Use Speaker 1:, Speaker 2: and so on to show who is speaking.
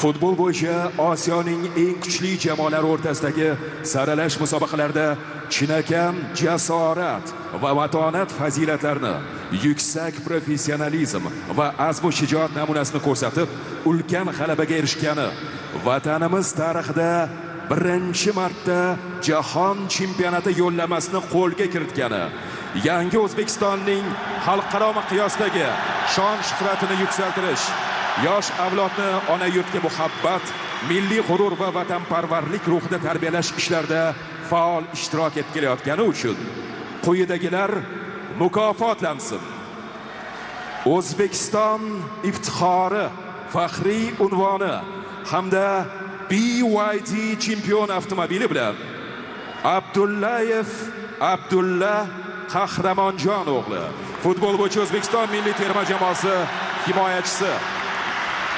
Speaker 1: Futbol bo'yicha Osiyoning eng kuchli jamoalari o'rtasidagi saralash musobaqalarida chinakam jasorat va matonat fazilatlarini, yuksak professionalizm va azmu shijoat namunasini ko'rsatib, ulkan g'alabaga erishgani, vatanimiz tarixida birinchi marta jahon chempionati yo'llanmasini qo'lga kiritgani, yangi O'zbekistonning xalqaro miqyosdagi shon-shuhratini yuksaltirish, yosh avlodni ona yurtga muhabbat, milliy g'urur va vatanparvarlik ruhida tarbiyalash ishlarida faol ishtirok etib kelayotgani uchun quyidagilar mukofotlansin. O'zbekiston iftixori faxriy unvoni hamda BYD chempion avtomobili bilan Abdullayev Abdulla Qahramonjon o'g'li futbol bo'yicha O'zbekiston milliy terma jamoasi himoyachisi